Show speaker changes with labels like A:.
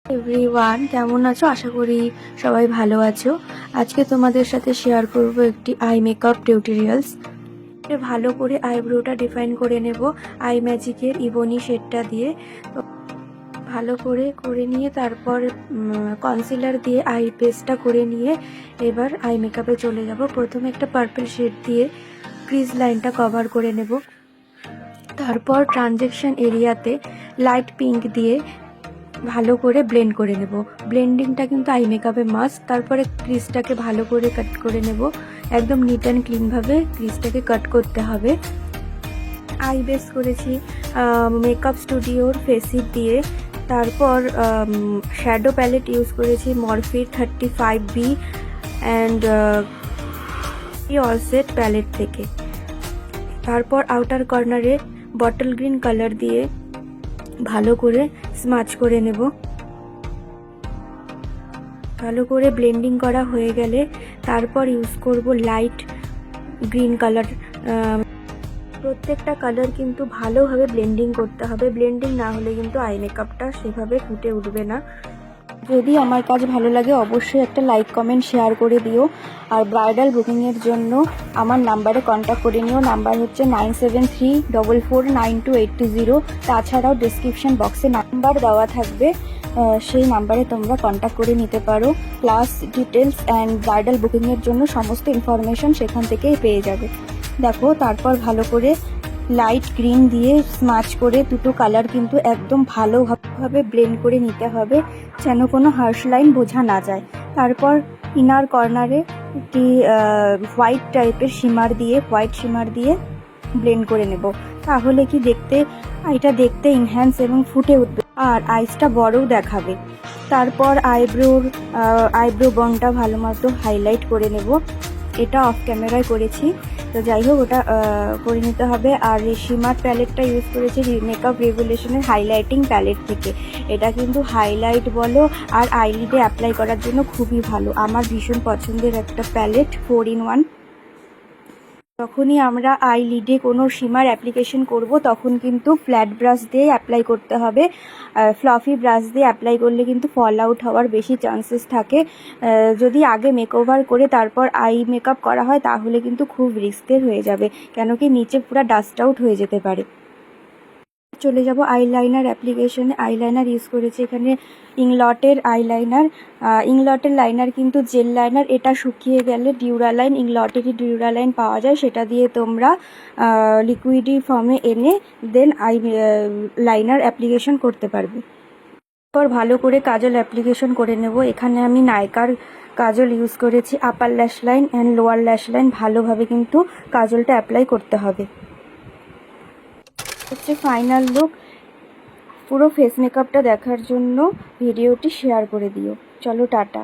A: Everyone, কেমন আছো? আশা করি সবাই ভালো আছো। আজকে তোমাদের সাথে শেয়ার করব একটি আই মেকআপ টিউটোরিয়ালস। ভালো করে আইব্রোটা ডিফাইন করে নেব আই ম্যাজিকের ইবনি শেডটা দিয়ে। তো ভালো করে নিয়ে তারপর কনসিলার দিয়ে আই পেস্টটা করে নিয়ে এবার আই মেকআপে চলে যাব। প্রথমে একটা পার্পল শেড দিয়ে ক্রিজ লাইনটা কভার করে নেব। তারপর ট্রানজেকশন এরিয়াতে লাইট পিঙ্ক দিয়ে ভালো করে ব্লেন্ড করে নেব। ব্লেন্ডিংটা কিন্তু আই মেকআপে মাস্ট। তারপরে ক্রিজটাকে ভালো করে কাট করে নেব, একদম নিট অ্যান্ড ক্লিনভাবে ক্রিজটাকে কাট করতে হবে। আই বেস করেছি মেকআপ স্টুডিওর ফেসিট দিয়ে। তারপর শ্যাডো প্যালেট ইউজ করেছি মরফি 35B অ্যান্ড অলসেট প্যালেট থেকে। তারপর আউটার কর্নারে বটল গ্রিন কালার দিয়ে ভালো করে স্মাচ করে নেব। ভালো করে ব্লেন্ডিং করা হয়ে গেলে তারপর ইউজ করব লাইট গ্রিন কালার। প্রত্যেকটা কালার কিন্তু ভালোভাবে ব্লেন্ডিং করতে হবে, ব্লেন্ডিং না হলে কিন্তু আই মেকআপটা সেভাবে ফুটে উঠবে না। যদি আমার কাজ ভালো লাগে অবশ্যই একটা লাইক কমেন্ট শেয়ার করে দিও। আর ব্রাইডাল বুকিংয়ের জন্য আমার নাম্বারে কন্ট্যাক্ট করে নিও। নাম্বার হচ্ছে 9734492820। তাছাড়াও ডিসক্রিপশন বক্সে নাম্বার দেওয়া থাকবে, সেই নাম্বারে তোমরা কন্ট্যাক্ট করে নিতে পারো। ক্লাস ডিটেলস অ্যান্ড ব্রাইডাল বুকিংয়ের জন্য সমস্ত ইনফরমেশন সেখান থেকেই পেয়ে যাবে। দেখো, তারপর ভালো করে লাইট গ্রিন দিয়ে স্মাচ করে দুটো কালার কিন্তু একদম ভালোভাবে ব্লেন্ড করে নিতে হবে, যেন কোনো হার্শ লাইন বোঝা না যায়। তারপর ইনার কর্নারে একটি হোয়াইট টাইপের হোয়াইট শিমার দিয়ে ব্লেন্ড করে নেব। তাহলে কি এটা দেখতে ইনহ্যান্স এবং ফুটে উঠবে আর আইসটা বড়ও দেখাবে। তারপর আইব্রো বনটা ভালো মতো হাইলাইট করে নেব। এটা অফ ক্যামেরায় করেছি, তো যাই হোক ওটা করে নিতে হবে। আর এই শিমার প্যালেটটা ইউজ করেছি মেকআপ রেগুলেশনের হাইলাইটিং প্যালেট থেকে। এটা কিন্তু হাইলাইট বলো আর আইলিডে অ্যাপ্লাই করার জন্য খুবই ভালো। আমার ভীষণ পছন্দের একটা প্যালেট, 4-in-1। যখনই আমরা আইলিডে কোনো শিমার অ্যাপ্লিকেশন করব তখন কিন্তু ফ্ল্যাট ব্রাশ দিয়ে অ্যাপ্লাই করতে হবে। ফ্লাফি ব্রাশ দিয়ে অ্যাপ্লাই করলে কিন্তু ফল আউট হওয়ার বেশি চান্সেস থাকে। যদি আগে মেকওভার করে তারপর আই মেকআপ করা হয় তাহলে কিন্তু খুব রিস্কের হয়ে যাবে, কেন কি নিচে পুরো ডাস্ট আউট হয়ে যেতে পারে। চলে যাব আইলাইনার অ্যাপ্লিকেশনে। আইলাইনার ইউজ করেছি এখানে ইংলটের আইলাইনার। ইংলটের লাইনার কিন্তু জেল লাইনার। এটা শুকিয়ে গেলে ডিউরালাইন, ইংলটেরই ডিউরালাইন পাওয়া যায়, সেটা দিয়ে তোমরা লিকুইডি ফর্মে এনে দেন লাইনার অ্যাপ্লিকেশন করতে পারবে। তারপর ভালো করে কাজল অ্যাপ্লিকেশন করে নেব। এখানে আমি নাইকার কাজল ইউজ করেছি। আপার ল্যাশ লাইন অ্যান্ড লোয়ার ল্যাশ লাইন ভালোভাবে কিন্তু কাজলটা অ্যাপ্লাই করতে হবে। হচ্ছে ফাইনাল লুক। পুরো ফেস মেকআপটা দেখার জন্য ভিডিওটি শেয়ার করে দিও। চলো, টাটা।